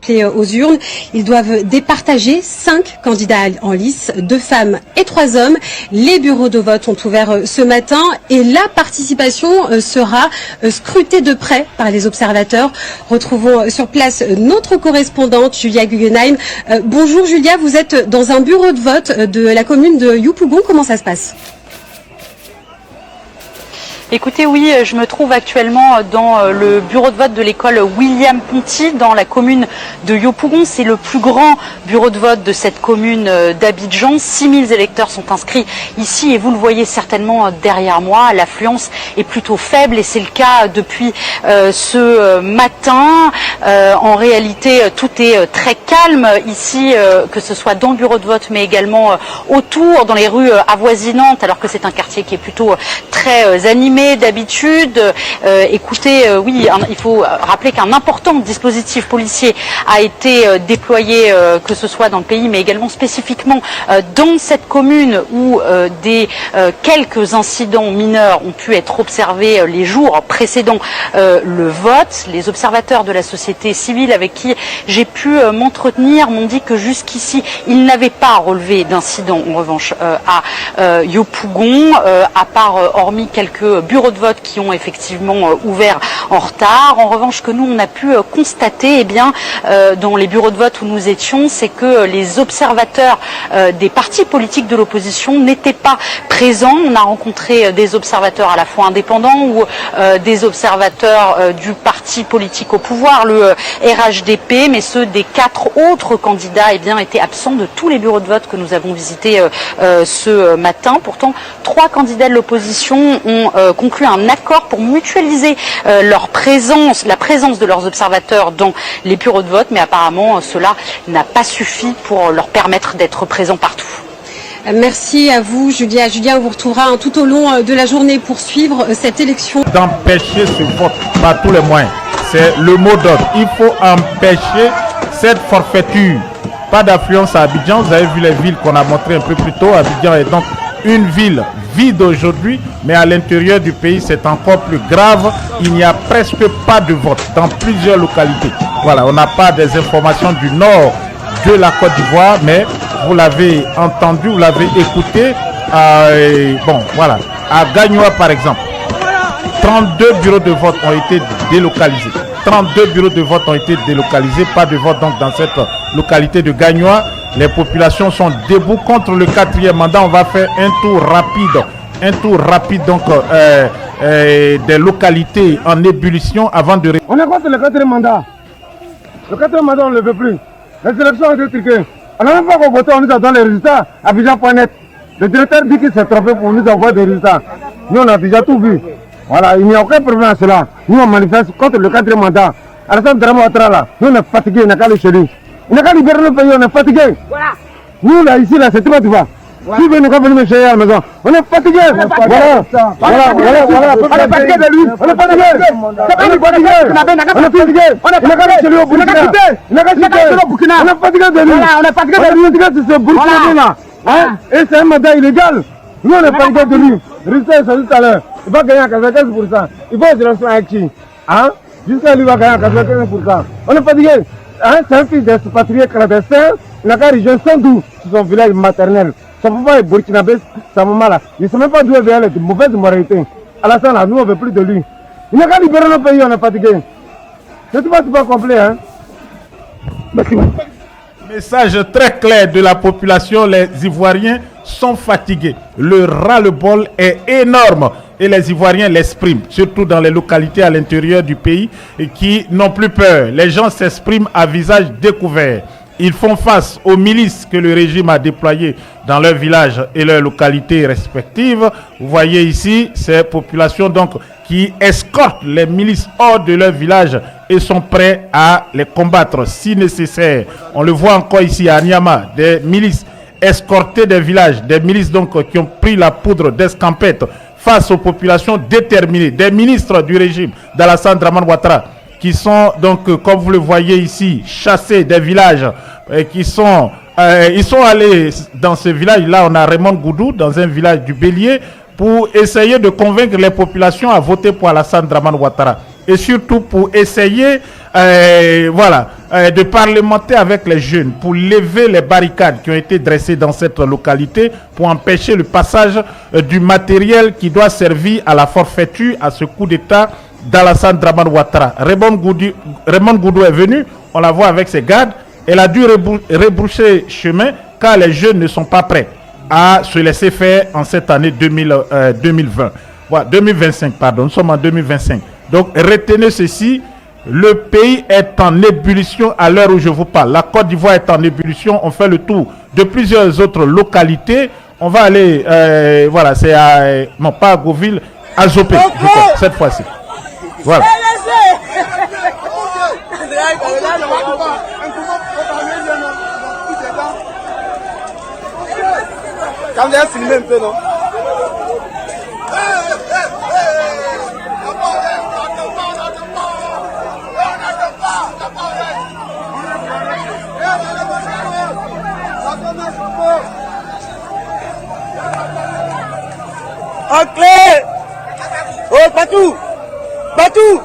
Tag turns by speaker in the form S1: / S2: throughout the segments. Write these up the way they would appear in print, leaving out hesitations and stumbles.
S1: appelés aux urnes. Ils doivent départager 5 candidats en lice, 2 femmes et 3 hommes. Les bureaux de vote ont ouvert ce matin et la participation sera scrutée de près par les observateurs. Retrouvons sur place notre correspondante Julia Guggenheim. Bonjour Julia, vous êtes dans un bureau de vote de la commune de Yopougon. Comment ça se passe ?
S2: Écoutez, oui, je me trouve actuellement dans le bureau de vote de l'école William Ponty dans la commune de Yopougon. C'est le plus grand bureau de vote de cette commune d'Abidjan. 6000 électeurs sont inscrits ici et vous le voyez certainement derrière moi. L'affluence est plutôt faible et c'est le cas depuis ce matin. En réalité, tout est très calme ici, que ce soit dans le bureau de vote mais également autour, dans les rues avoisinantes, alors que c'est un quartier qui est plutôt très animé. D'habitude, écoutez, oui, il faut rappeler qu'un important dispositif policier a été déployé, que ce soit dans le pays, mais également spécifiquement dans cette commune où des quelques incidents mineurs ont pu être observés les jours précédant le vote. Les observateurs de la société civile avec qui j'ai pu m'entretenir m'ont dit que jusqu'ici, ils n'avaient pas relevé d'incidents, en revanche, à Yopougon, à part, hormis quelques bureaux de vote qui ont effectivement ouvert en retard. En revanche, que nous, on a pu constater, eh bien, dans les bureaux de vote où nous étions, c'est que les observateurs des partis politiques de l'opposition n'étaient pas présents. On a rencontré des observateurs à la fois indépendants ou des observateurs du parti politique au pouvoir, le RHDP, mais ceux des 4 autres candidats, eh bien, étaient absents de tous les bureaux de vote que nous avons visités ce matin. Pourtant, 3 candidats de l'opposition ont conclu un accord pour mutualiser leur présence, la présence de leurs observateurs dans les bureaux de vote, mais apparemment cela n'a pas suffi pour leur permettre d'être présents partout.
S1: Merci à vous Julia. Julia, on vous retrouvera tout au long de la journée pour suivre cette élection.
S3: D'empêcher ce vote par tous les moyens, c'est le mot d'ordre. Il faut empêcher cette forfaiture. Pas d'affluence à Abidjan, vous avez vu les villes qu'on a montrées un peu plus tôt. Abidjan est donc une ville vide aujourd'hui, mais à l'intérieur du pays, c'est encore plus grave. Il n'y a presque pas de vote dans plusieurs localités. Voilà, on n'a pas des informations du nord de la Côte d'Ivoire, mais vous l'avez entendu, vous l'avez écouté. Bon, voilà, à Gagnoa par exemple, 32 bureaux de vote ont été délocalisés. 32 bureaux de vote ont été délocalisés, pas de vote donc dans cette localité de Gagnoa. Les populations sont debout contre le 4e mandat. On va faire un tour rapide donc des localités en ébullition avant de...
S4: On est contre le 4e mandat. Le 4e mandat, on ne le veut plus. Les élections ont été truquées. On n'a même pas voté, on nous a donné les résultats à Abidjan.net. Le directeur dit qu'il s'est trompé pour nous envoyer des résultats. Nous, on a déjà tout vu. Voilà, il n'y a aucun problème à cela. Nous, on manifeste contre le 4e mandat. Alassane Dramane Ouattara, là, nous, on est fatigués, on n'a qu'à aller chez lui. On n'a qu'à libérer le pays, on est fatigués. Voilà. Nous, là, ici, là, c'est tout, tu vois. Si vous venez venir me chercher à la maison, on est fatigués. Voilà. On est fatigués de lui. On est fatigués. C'est pas une bonne idée. On est fatigués. On est fatigués chez lui au Burkina. On est fatigués de lui. On est fatigués de ce Burkina-là. Et c'est un mandat illégal. Nous, on est fatigués de lui. Résultat, c'est tout à l'heure. Il va gagner à 95%. Il va aux élections avec qui? Jusqu'à lui, il va gagner à 95%. On est fatigués. C'est un fils d'expatrié clandestin. Il n'a qu'à rejoindre Sandou sur son village maternel. Son papa est burkinabé, sa maman là. Il ne sait même pas d'où elle vient, elle est de mauvaise moralité. Alassane là, nous on ne veut plus de lui. Il n'a qu'à libérer nos pays, on est fatigué. C'est pas complet, hein. Merci.
S3: Message très clair de la population, les Ivoiriens sont fatigués. Le ras-le-bol est énorme et les Ivoiriens l'expriment, surtout dans les localités à l'intérieur du pays et qui n'ont plus peur. Les gens s'expriment à visage découvert. Ils font face aux milices que le régime a déployées dans leurs villages et leurs localités respectives. Vous voyez ici ces populations donc qui escortent les milices hors de leur village et sont prêts à les combattre si nécessaire. On le voit encore ici à Niama, des milices escortées des villages, des milices donc qui ont pris la poudre d'escampette face aux populations déterminées, des ministres du régime d'Alassane Dramane Ouattara qui sont donc, comme vous le voyez ici, chassés des villages, ils sont allés dans ce village-là, on a Raymond Goudou, dans un village du Bélier, pour essayer de convaincre les populations à voter pour Alassane Dramane Ouattara. et surtout pour essayer de parlementer avec les jeunes, pour lever les barricades qui ont été dressées dans cette localité, pour empêcher le passage du matériel qui doit servir à la forfaiture à ce coup d'État d'Alassane Dramane Ouattara. Raymond Goudou est venu, on la voit avec ses gardes, elle a dû rebrousser chemin car les jeunes ne sont pas prêts à se laisser faire en cette année 2020. Voilà, 2025, pardon, nous sommes en 2025. Donc retenez ceci, le pays est en ébullition à l'heure où je vous parle. La Côte d'Ivoire est en ébullition, on fait le tour de plusieurs autres localités. On va aller, c'est à, non pas à Goville, à Zopé, je crois, cette fois-ci. Voilà.
S5: En clé! Oh, Patou! Patou!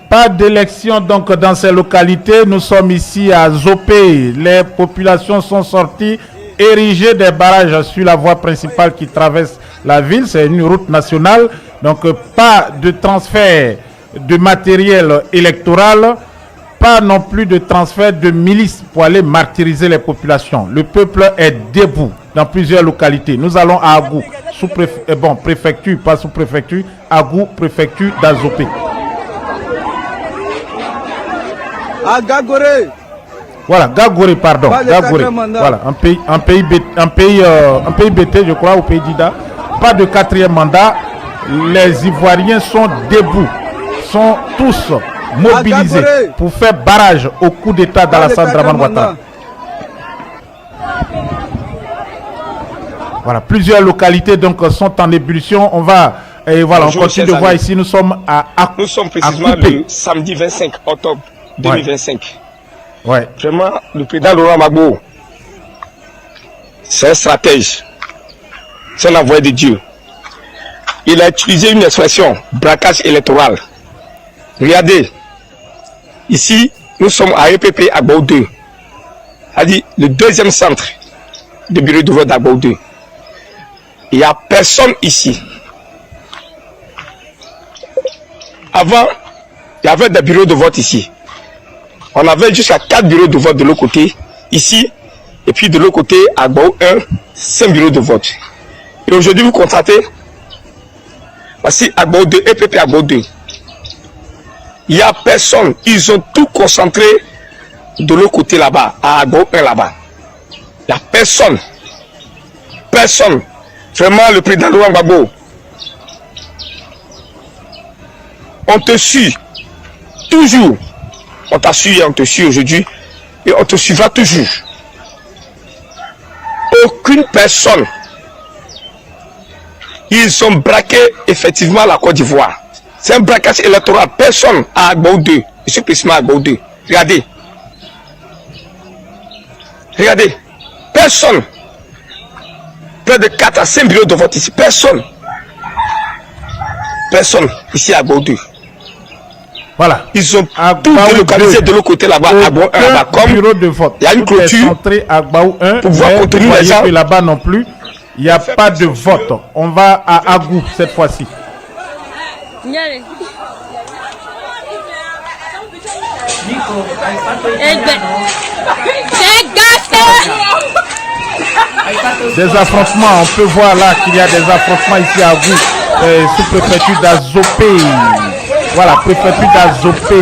S3: Pas d'élection donc dans ces localités. Nous sommes ici à Zopé. Les populations sont sorties, ériger des barrages sur la voie principale qui traverse la ville. C'est une route nationale. Donc pas de transfert de matériel électoral, pas non plus de transfert de milices pour aller martyriser les populations. Le peuple est debout dans plusieurs localités. Nous allons à Agou, préfecture, pas sous-préfecture, Agou, préfecture d'Azopé.
S5: À Gagoré.
S3: Voilà, Gagoré, pardon. Gagoré. Voilà, un pays BT, je crois, au pays d'Ida. Pas de quatrième mandat. Les Ivoiriens sont debout, sont tous mobilisés pour faire barrage au coup d'État d'Alassane Dramane Ouattara. Voilà, plusieurs localités donc sont en ébullition. On va on continue de voir ici. Nous sommes
S6: nous sommes précisément le samedi 25 octobre 2025.
S3: Ouais.
S6: Vraiment, le président Laurent Gbagbo, c'est un stratège, c'est un envoyé de Dieu. Il a utilisé une expression, braquage électoral. Regardez, ici, nous sommes à EPP Agbaou 2. C'est-à-dire le deuxième centre de bureau de vote d'Agbaou 2. Il n'y a personne ici. Avant, il y avait des bureaux de vote ici. On avait jusqu'à 4 bureaux de vote de l'autre côté, ici, et puis de l'autre côté, Agbaou 1, 5 bureaux de vote. Et aujourd'hui, vous constatez, voici Agbaou 2, EPP Agbaou 2. Il n'y a personne. Ils ont tout concentré de l'autre côté là-bas, à Agbaou 1 là-bas. Il n'y a personne. Personne. Vraiment, le président Laurent Gbagbo, on te suit. Toujours. On t'a suivi, on te suit aujourd'hui. Et on te suivra toujours. Aucune personne. Ils ont braqué effectivement la Côte d'Ivoire. C'est un braquage électoral. Personne à Agbaou 2. Je suis précisément à Agbaou 2. Regardez. Regardez. Personne. Près de 4 à 5 bureaux de vote ici. Personne. Personne ici à Agbaou 2.
S3: Voilà.
S6: Ils ont tout délocalisé de l'autre côté là-bas. Agbaou 1 là-bas. Comme
S3: bureau de vote.
S6: Il y a une clôture.
S3: Agbaou 1.
S6: Pour pouvoir contenir les gens.
S3: Là-bas non plus. Il n'y a pas de vote. On va à Agou cette fois-ci. Des affrontements, on peut voir là qu'il y a des affrontements ici à Agou, sous-préfecture d'Azopé. Voilà, préfecture d'Azopé.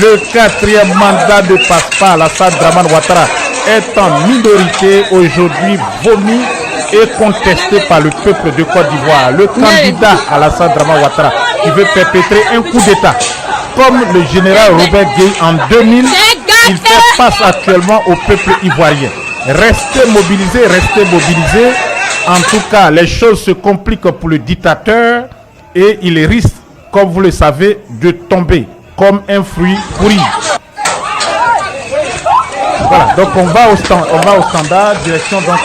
S3: Le 4e mandat de Paspa, Alassane Dramane Ouattara, est en minorité aujourd'hui, vomi et contesté par le peuple de Côte d'Ivoire. Le candidat Alassane Dramane Ouattara qui veut perpétrer un coup d'État comme le général Robert Gueye en 2000, il fait face actuellement au peuple ivoirien. Restez mobilisés, restez mobilisés. En tout cas, les choses se compliquent pour le dictateur et il risque, comme vous le savez, de tomber comme un fruit pourri. Voilà, donc on va au standard, direction donc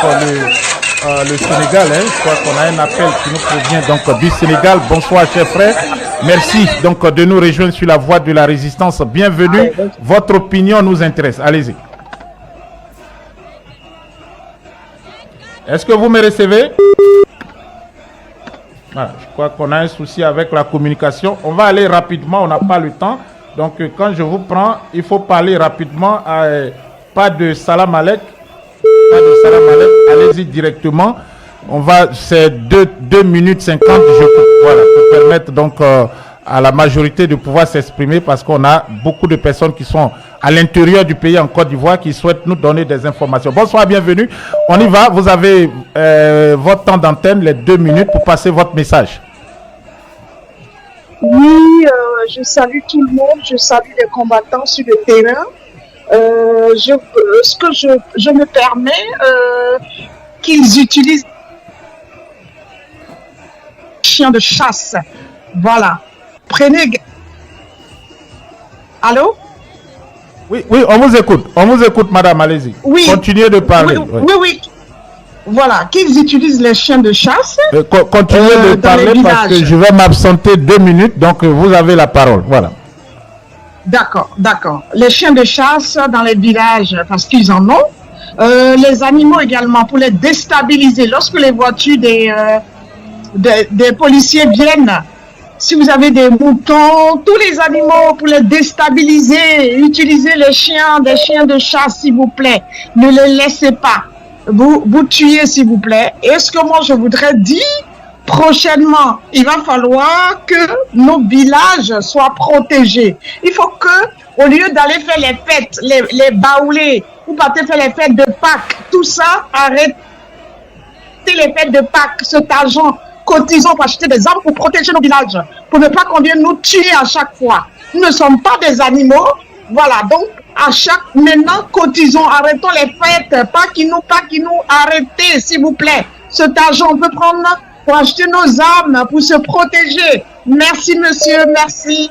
S3: le Sénégal. Hein. Je crois qu'on a un appel qui nous provient donc du Sénégal. Bonsoir, chers frères. Merci donc de nous rejoindre sur la voie de la résistance. Bienvenue. Votre opinion nous intéresse. Allez-y. Est-ce que vous me recevez? Voilà, je crois qu'on a un souci avec la communication. On va aller rapidement, on n'a pas le temps. Donc quand je vous prends, il faut parler rapidement. Pas de salam alek. Pas de salam alek. Allez-y directement. On va, c'est 2 minutes 50. Voilà, pour permettre donc à la majorité de pouvoir s'exprimer parce qu'on a beaucoup de personnes qui sont à l'intérieur du pays en Côte d'Ivoire qui souhaitent nous donner des informations. Bonsoir, bienvenue. On y va. Vous avez votre temps d'antenne, les 2 minutes pour passer votre message.
S7: Oui, je salue tout le monde, je salue les combattants sur le terrain. Ce que je me permets, qu'ils utilisent chiens de chasse. Voilà. Prenez... Allô?
S3: Oui, on vous écoute, madame, allez-y.
S7: Oui.
S3: Continuez de parler.
S7: Oui. Voilà, qu'ils utilisent les chiens de chasse.
S3: Continuez de parler parce que je vais m'absenter 2 minutes, donc vous avez la parole. Voilà.
S7: D'accord. Les chiens de chasse dans les villages, parce qu'ils en ont. Les animaux également, pour les déstabiliser. Lorsque les voitures des policiers viennent, si vous avez des moutons, tous les animaux pour les déstabiliser, utilisez des chiens de chasse, s'il vous plaît. Ne les laissez pas. Vous tuez, s'il vous plaît. Et ce que moi, je voudrais dire, prochainement, il va falloir que nos villages soient protégés. Il faut que, au lieu d'aller faire les fêtes, les baoulés, ou partez faire les fêtes de Pâques, tout ça, arrêtez les fêtes de Pâques, cet argent, cotisons pour acheter des armes pour protéger nos villages, pour ne pas qu'on vienne nous tuer à chaque fois. Nous ne sommes pas des animaux. Voilà, donc, maintenant, cotisons, arrêtons les fêtes, pas qui nous, arrêtez, s'il vous plaît. Cet argent, on peut prendre pour acheter nos armes, pour se protéger. Merci, monsieur, merci.